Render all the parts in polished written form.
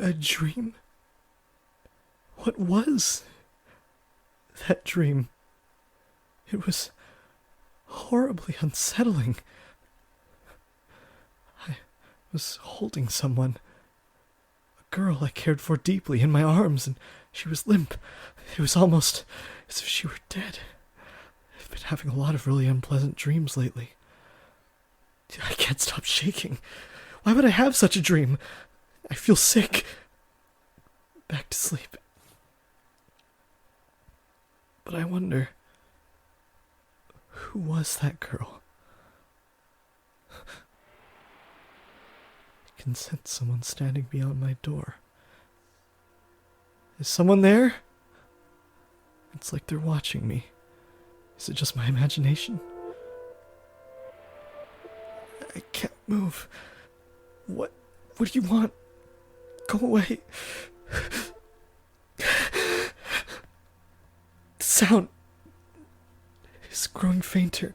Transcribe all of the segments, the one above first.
A dream? What was that dream? It was horribly unsettling. I was holding someone, a girl I cared for deeply, in my arms, and she was limp. It was almost as if she were dead. I've been having a lot of really unpleasant dreams lately. I can't stop shaking. Why would I have such a dream? I feel sick. Back to sleep. But I wonder, who was that girl? I can sense someone standing beyond my door. Is someone there? It's like they're watching me. Is it just my imagination? I can't move. What do you want? Go away. The sound is growing fainter.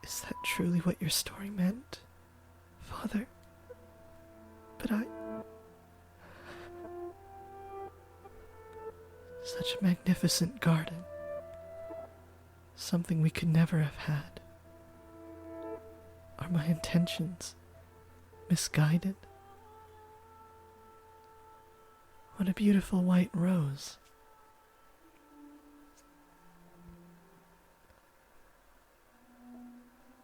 Is that truly what your story meant, Father? But such a magnificent garden. Something we could never have had. Are my intentions misguided? What a beautiful white rose.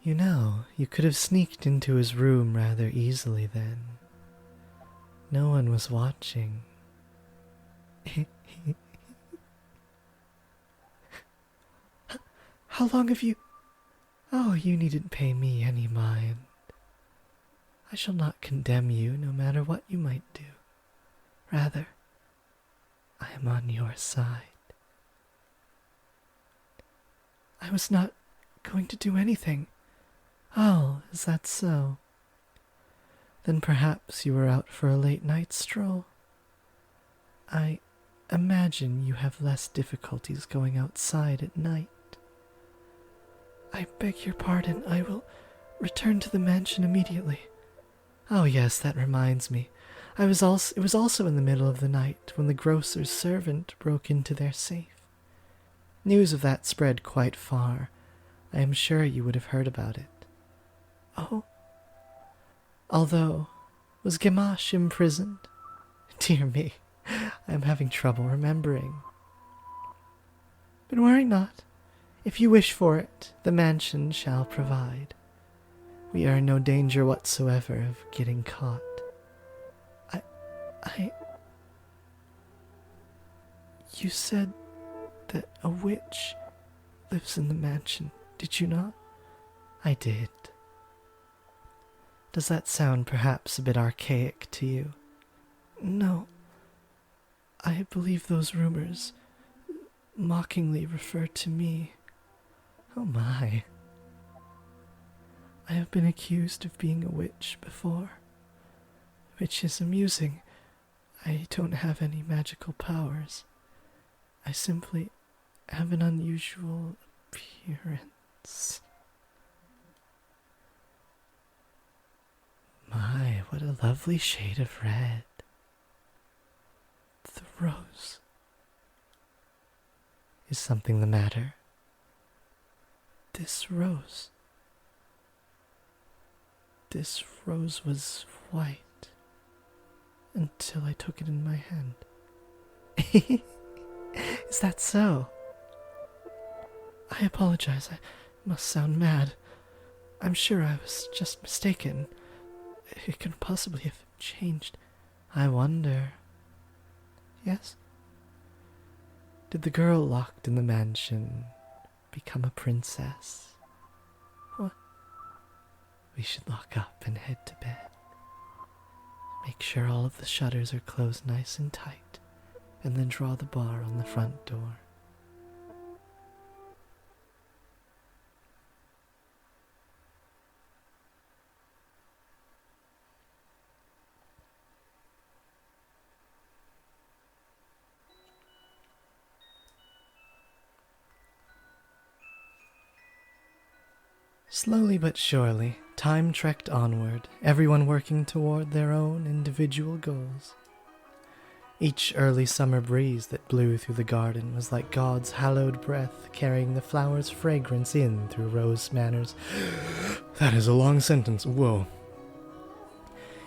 You know, you could have sneaked into his room rather easily then. No one was watching. How long have you... Oh, you needn't pay me any mind. I shall not condemn you no matter what you might do. Rather, I am on your side. I was not going to do anything. Oh, is that so? Then perhaps you were out for a late night stroll. I imagine you have less difficulties going outside at night. I beg your pardon, I will return to the mansion immediately. Oh yes, that reminds me. It was also in the middle of the night when the grocer's servant broke into their safe. News of that spread quite far. I am sure you would have heard about it. Oh? Although, was Gamache imprisoned? Dear me, I am having trouble remembering. But worry not. If you wish for it, the mansion shall provide. We are in no danger whatsoever of getting caught. You said that a witch lives in the mansion, did you not? I did. Does that sound perhaps a bit archaic to you? No. I believe those rumors mockingly refer to me. Oh my. I have been accused of being a witch before, which is amusing. I don't have any magical powers. I simply have an unusual appearance. My, what a lovely shade of red. The rose. Is something the matter? This rose was white until I took it in my hand. Is that so? I apologize. I must sound mad. I'm sure I was just mistaken. It couldn't possibly have changed. I wonder. Yes? Did the girl locked in the mansion become a princess? What? We should lock up and head to bed. Make sure all of the shutters are closed nice and tight, and then draw the bar on the front door. Slowly but surely, time trekked onward, everyone working toward their own individual goals. Each early summer breeze that blew through the garden was like God's hallowed breath carrying the flower's fragrance in through Rose Manor's... That is a long sentence, whoa.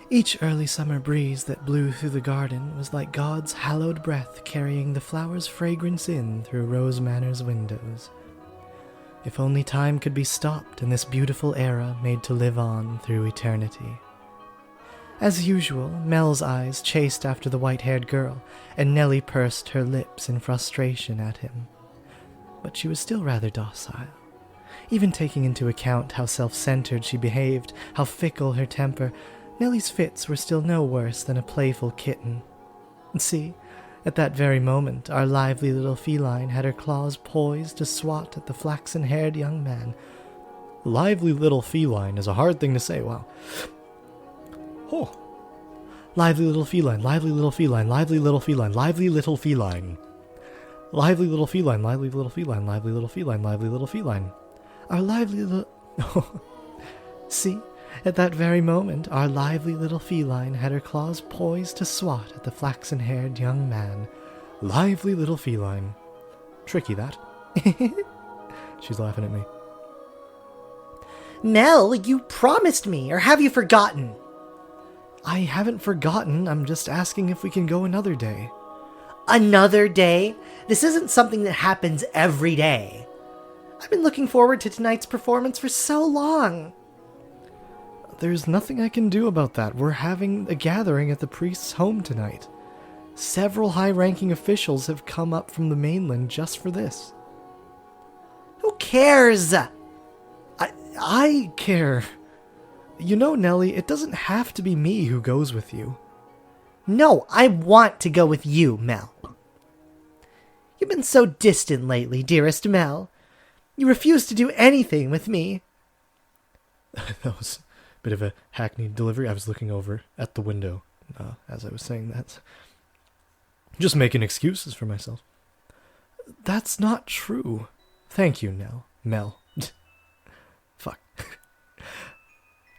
Each early summer breeze that blew through the garden was like God's hallowed breath carrying the flower's fragrance in through Rose Manor's windows. If only time could be stopped and this beautiful era made to live on through eternity. As usual, Mel's eyes chased after the white-haired girl, and Nellie pursed her lips in frustration at him. But she was still rather docile. Even taking into account how self-centered she behaved, how fickle her temper, Nellie's fits were still no worse than a playful kitten. See, at that very moment, our lively little feline had her claws poised to swat at the flaxen-haired young man. Lively little feline is a hard thing to say, wow. Oh. Lively little feline, lively little feline, lively little feline, lively little feline. Lively little feline, lively little feline, lively little feline, lively little feline. Our lively little... See, at that very moment, our lively little feline had her claws poised to swat at the flaxen-haired young man. Lively little feline. Tricky, that. She's laughing at me. Mel, you promised me, or have you forgotten? I haven't forgotten, I'm just asking if we can go another day. Another day? This isn't something that happens every day. I've been looking forward to tonight's performance for so long. There's nothing I can do about that. We're having a gathering at the priest's home tonight. Several high-ranking officials have come up from the mainland just for this. Who cares? I care. You know, Nellie, it doesn't have to be me who goes with you. No, I want to go with you, Mel. You've been so distant lately, dearest Mel. You refuse to do anything with me. That was a bit of a hackneyed delivery. I was looking over at the window as I was saying that. Just making excuses for myself. That's not true. Thank you, Mel. Fuck.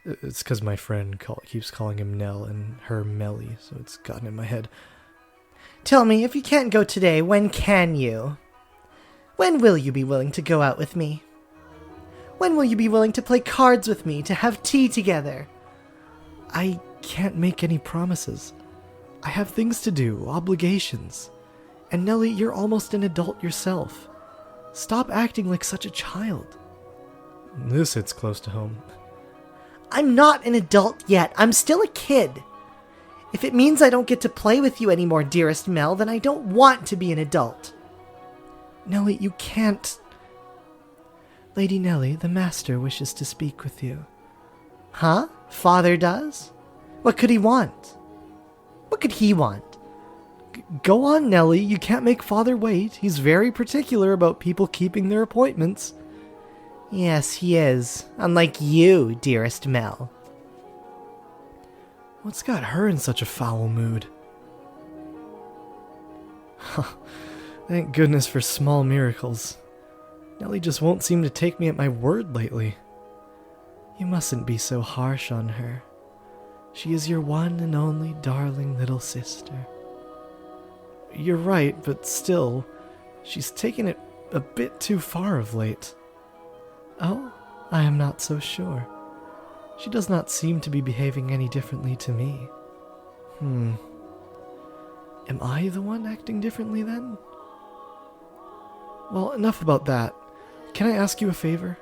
It's because my friend keeps calling him Nell and her Melly, so it's gotten in my head. Tell me, if you can't go today, when can you? When will you be willing to go out with me? When will you be willing to play cards with me, to have tea together? I can't make any promises. I have things to do, obligations. And Nellie, you're almost an adult yourself. Stop acting like such a child. This hits close to home. I'm not an adult yet. I'm still a kid. If it means I don't get to play with you anymore, dearest Mel, then I don't want to be an adult. Nellie, you can't... Lady Nellie, the master wishes to speak with you. Huh? Father does? What could he want? What could he want? Go on, Nellie. You can't make Father wait. He's very particular about people keeping their appointments. Yes, he is. Unlike you, dearest Mel. What's got her in such a foul mood? Thank goodness for small miracles. Nellie just won't seem to take me at my word lately. You mustn't be so harsh on her. She is your one and only darling little sister. You're right, but still, she's taken it a bit too far of late. Oh, I am not so sure. She does not seem to be behaving any differently to me. Am I the one acting differently then? Well, enough about that. Can I ask you a favor?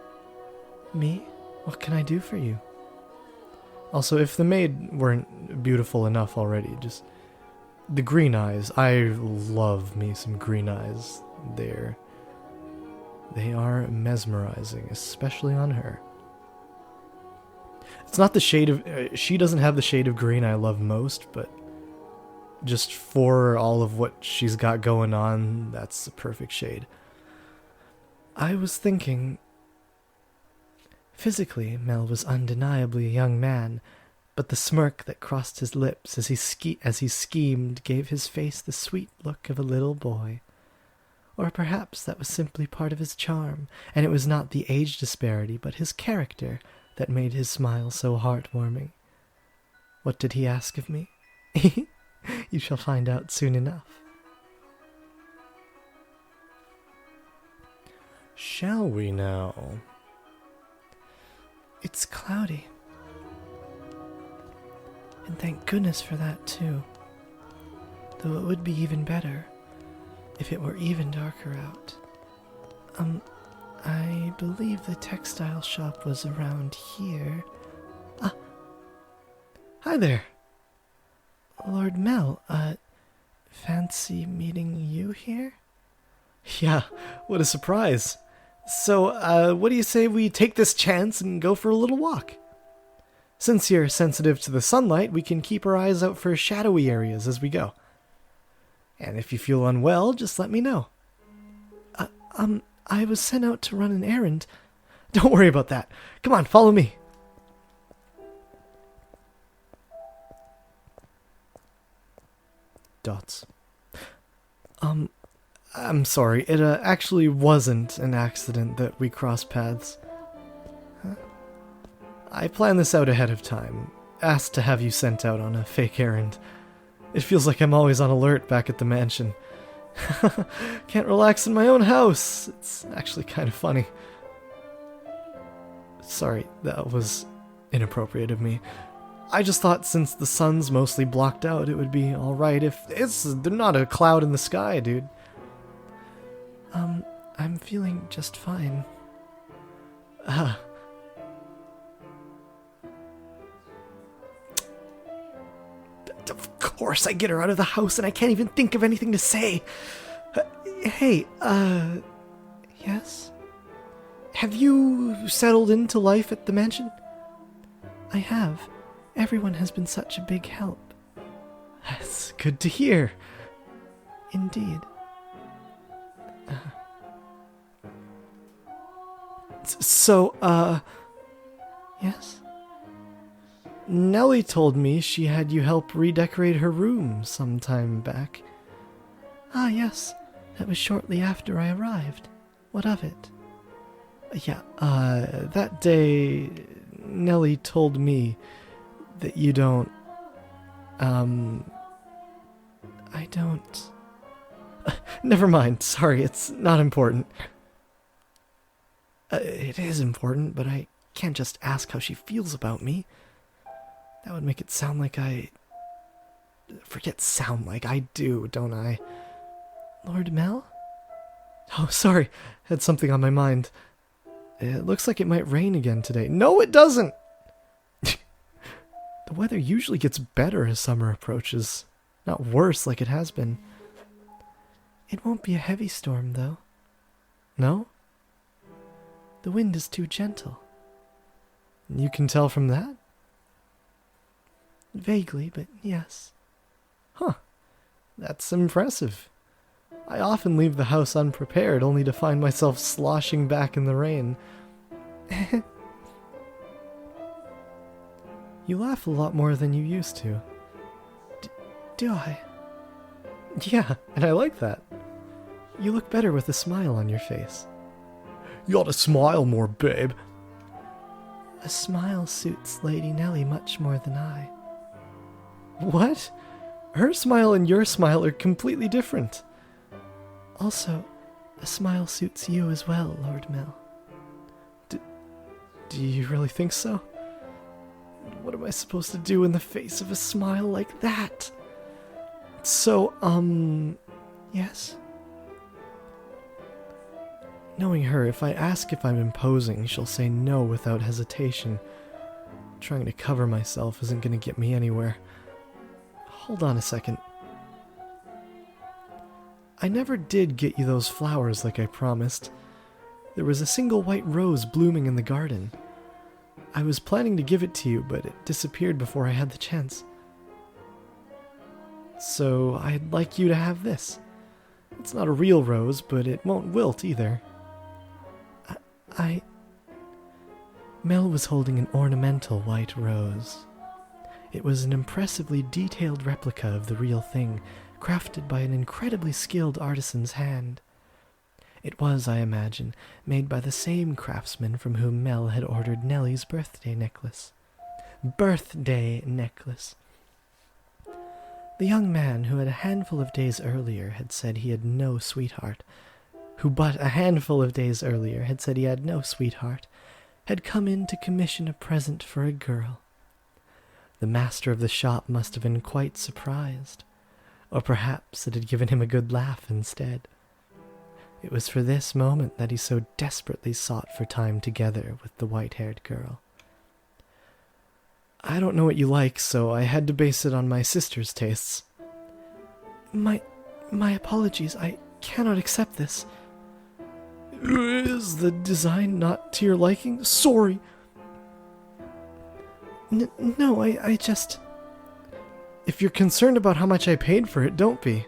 Me? What can I do for you? Also, if the maid weren't beautiful enough already, just... The green eyes. I love me some green eyes. They are mesmerizing, especially on her. It's not the shade of... she doesn't have the shade of green I love most, but just for all of what she's got going on, that's the perfect shade. I was thinking... Physically, Mel was undeniably a young man, but the smirk that crossed his lips as he schemed gave his face the sweet look of a little boy. Or perhaps that was simply part of his charm, and it was not the age disparity, but his character that made his smile so heartwarming. What did he ask of me? You shall find out soon enough. Shall we now? It's cloudy. And thank goodness for that, too. Though it would be even better if it were even darker out. I believe the textile shop was around here. Ah, hi there. Lord Mel, fancy meeting you here? Yeah, what a surprise. So, what do you say we take this chance and go for a little walk? Since you're sensitive to the sunlight, we can keep our eyes out for shadowy areas as we go. And if you feel unwell, just let me know. I was sent out to run an errand. Don't worry about that. Come on, follow me. Dots. I'm sorry. It actually wasn't an accident that we crossed paths. Huh? I planned this out ahead of time. Asked to have you sent out on a fake errand. It feels like I'm always on alert back at the mansion. Can't relax in my own house. It's actually kind of funny. Sorry, that was inappropriate of me. I just thought since the sun's mostly blocked out, it would be alright if there's not a cloud in the sky, dude. I'm feeling just fine. Of course I get her out of the house and I can't even think of anything to say. Hey, yes? Have you settled into life at the mansion? I have. Everyone has been such a big help. That's good to hear. Indeed. Yes? Nellie told me she had you help redecorate her room some time back. Ah, yes. That was shortly after I arrived. What of it? Yeah, that day, Nellie told me that you don't, I don't... Never mind, sorry, it's not important. It is important, but I can't just ask how she feels about me. That would make it sound like I... Forget sound like, I do, don't I? Lord Mel? Oh, sorry, had something on my mind. It looks like it might rain again today. No, it doesn't! The weather usually gets better as summer approaches. Not worse like it has been. It won't be a heavy storm, though. No? The wind is too gentle. You can tell from that? Vaguely, but yes. Huh. That's impressive. I often leave the house unprepared, only to find myself sloshing back in the rain. You laugh a lot more than you used to. Do I? Yeah, and I like that. You look better with a smile on your face. You ought to smile more, babe. A smile suits Lady Nellie much more than I. What? Her smile and your smile are completely different. Also, a smile suits you as well, Lord Mel. Do you really think so? What am I supposed to do in the face of a smile like that? So, yes? Knowing her, if I ask if I'm imposing, she'll say no without hesitation. Trying to cover myself isn't going to get me anywhere. Hold on a second. I never did get you those flowers like I promised. There was a single white rose blooming in the garden. I was planning to give it to you, but it disappeared before I had the chance. So I'd like you to have this. It's not a real rose, but it won't wilt either. Mel was holding an ornamental white rose. It was an impressively detailed replica of the real thing, crafted by an incredibly skilled artisan's hand. It was, I imagine, made by the same craftsman from whom Mel had ordered Nellie's birthday necklace. Birthday necklace. The young man who had a handful of days earlier had said he had no sweetheart, who but a handful of days earlier had said he had no sweetheart, had come in to commission a present for a girl. The master of the shop must have been quite surprised, or perhaps it had given him a good laugh instead. It was for this moment that he so desperately sought for time together with the white-haired girl. I don't know what you like, so I had to base it on my sister's tastes. My apologies, I cannot accept this. Is the design not to your liking? Sorry. No, I just... If you're concerned about how much I paid for it, don't be.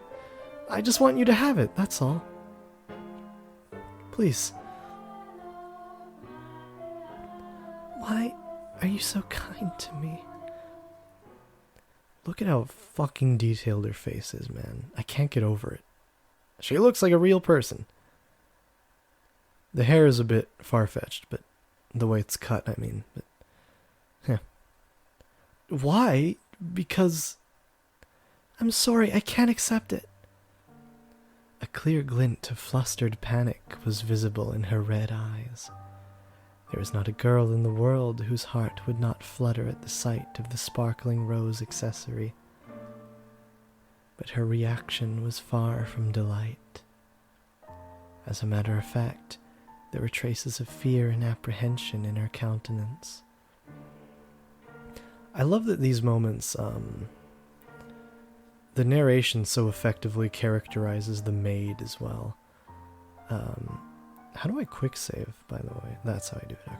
I just want you to have it, that's all. Please. Why are you so kind to me? Look at how fucking detailed her face is, man. I can't get over it. She looks like a real person. The hair is a bit far-fetched, but the way it's cut, I mean. But, yeah. Why? Because... I'm sorry, I can't accept it. A clear glint of flustered panic was visible in her red eyes. There was not a girl in the world whose heart would not flutter at the sight of the sparkling rose accessory. But her reaction was far from delight. As a matter of fact, there were traces of fear and apprehension in her countenance. I love that these moments, the narration so effectively characterizes the maid as well. How do I quick save, by the way? That's how I do it,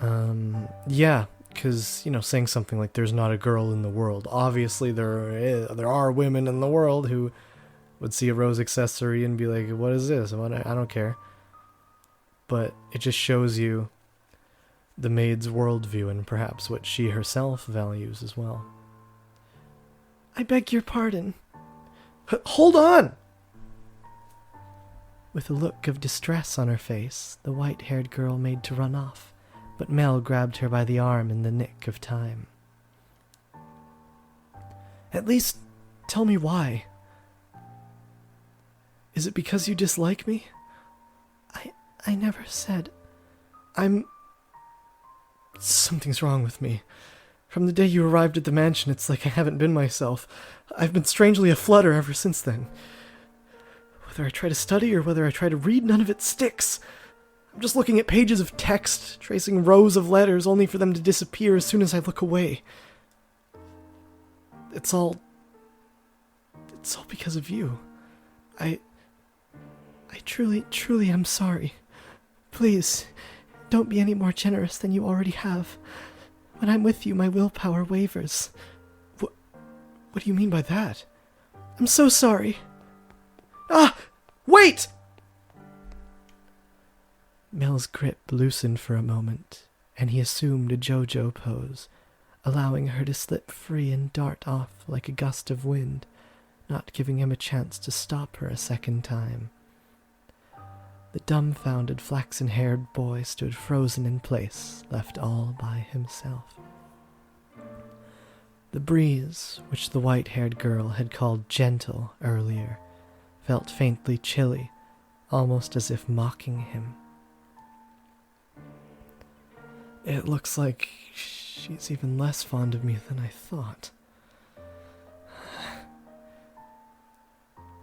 okay. Yeah, because, saying something like there's not a girl in the world. Obviously, there are women in the world who would see a rose accessory and be like, what is this? I don't care. But it just shows you the maid's worldview and perhaps what she herself values as well. I beg your pardon. Hold on! With a look of distress on her face, the white-haired girl made to run off, but Mel grabbed her by the arm in the nick of time. At least, tell me why. Is it because you dislike me? I never said. Something's wrong with me. From the day you arrived at the mansion, it's like I haven't been myself. I've been strangely aflutter ever since then. Whether I try to study or whether I try to read, none of it sticks. I'm just looking at pages of text, tracing rows of letters, only for them to disappear as soon as I look away. It's all because of you. I truly am sorry. Please, don't be any more generous than you already have. When I'm with you, my willpower wavers. What do you mean by that? I'm so sorry. Ah! Wait! Mel's grip loosened for a moment, and he assumed a JoJo pose, allowing her to slip free and dart off like a gust of wind, not giving him a chance to stop her a second time. The dumbfounded flaxen-haired boy stood frozen in place, left all by himself. The breeze, which the white-haired girl had called gentle earlier, felt faintly chilly, almost as if mocking him. It looks like she's even less fond of me than I thought.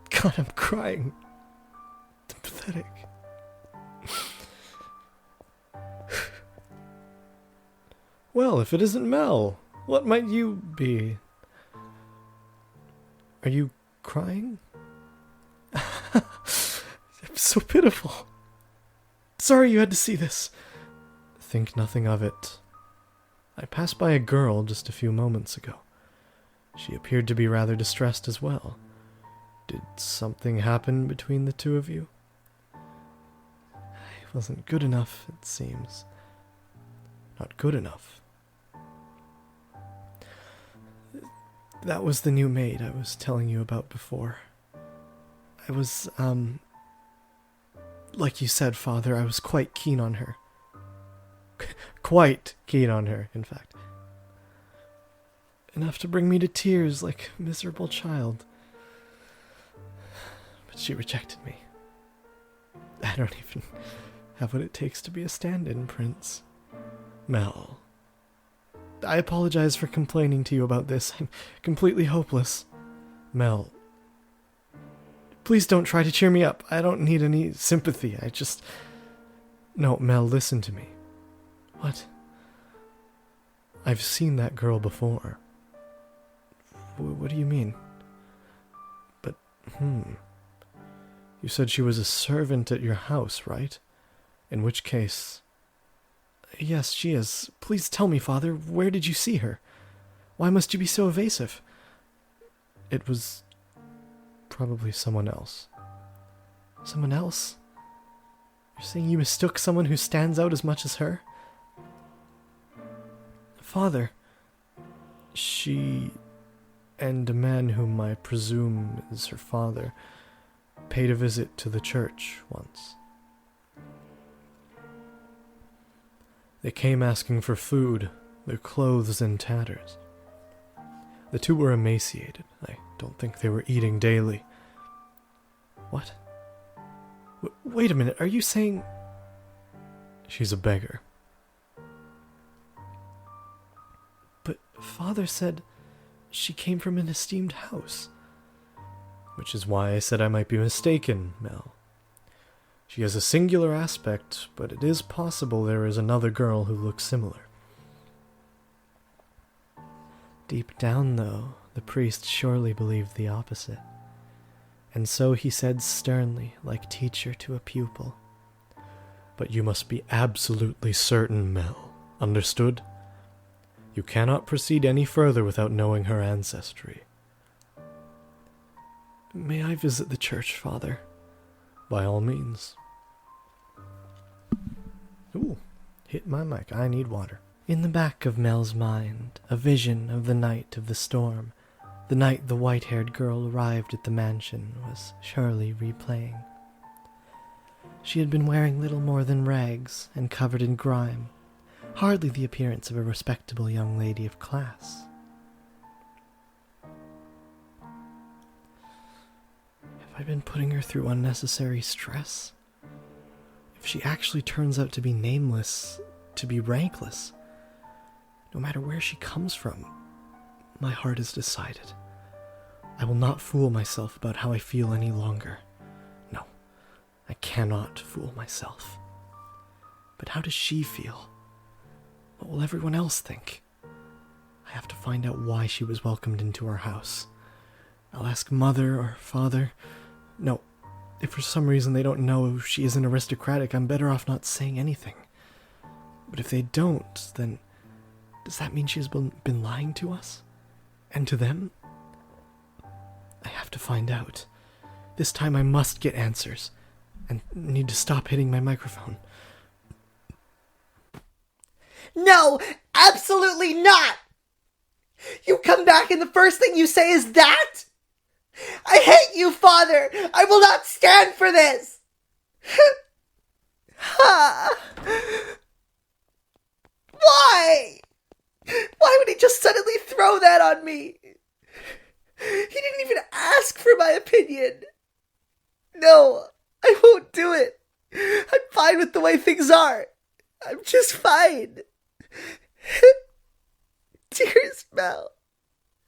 God, I'm crying. It's pathetic. Well, if it isn't Mel, what might you be? Are you crying? I'm so pitiful. Sorry you had to see this. Think nothing of it. I passed by a girl just a few moments ago. She appeared to be rather distressed as well. Did something happen between the two of you? I wasn't good enough, it seems. Not good enough. That was the new maid I was telling you about before. I was, Like you said, Father, I was quite keen on her. Quite keen on her, in fact. Enough to bring me to tears like a miserable child. But she rejected me. I don't even have what it takes to be a stand-in, Prince. Mel, I apologize for complaining to you about this. I'm completely hopeless. Mel, please don't try to cheer me up. I don't need any sympathy. No, Mel, listen to me. What? I've seen that girl before. What do you mean? But, You said she was a servant at your house, right? In which case... Yes, she is. Please tell me, Father, where did you see her? Why must you be so evasive? It was... probably someone else. Someone else? You're saying you mistook someone who stands out as much as her? Father, she and a man whom I presume is her father paid a visit to the church once. They came asking for food, their clothes in tatters. The two were emaciated. I don't think they were eating daily. What? Wait a minute, are you saying... She's a beggar. But Father said she came from an esteemed house. Which is why I said I might be mistaken, Mel. She has a singular aspect, but it is possible there is another girl who looks similar. Deep down, though, the priest surely believed the opposite. And so he said sternly, like teacher to a pupil, "But you must be absolutely certain, Mel. Understood? You cannot proceed any further without knowing her ancestry." May I visit the church, Father? By all means. Ooh, hit my mic. I need water. In the back of Mel's mind, a vision of the night of the storm, the night the white-haired girl arrived at the mansion, was surely replaying. She had been wearing little more than rags and covered in grime, hardly the appearance of a respectable young lady of class. Have I been putting her through unnecessary stress? If she actually turns out to be nameless, to be rankless, no matter where she comes from, my heart is decided. I will not fool myself about how I feel any longer. No, I cannot fool myself. But how does she feel? What will everyone else think? I have to find out why she was welcomed into our house. I'll ask Mother or Father. No, if for some reason they don't know she isn't aristocratic, I'm better off not saying anything. But if they don't, then does that mean she has been lying to us? And to them? I have to find out. This time I must get answers, and need to stop hitting my microphone. No, absolutely not! You come back and the first thing you say is that? I hate you, Father! I will not stand for this! Why? Why would he just suddenly throw that on me? He didn't even ask for my opinion. No, I won't do it. I'm fine with the way things are. I'm just fine. Dearest Mel,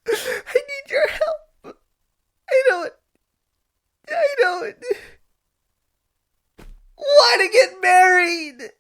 I need your help. I don't want to get married.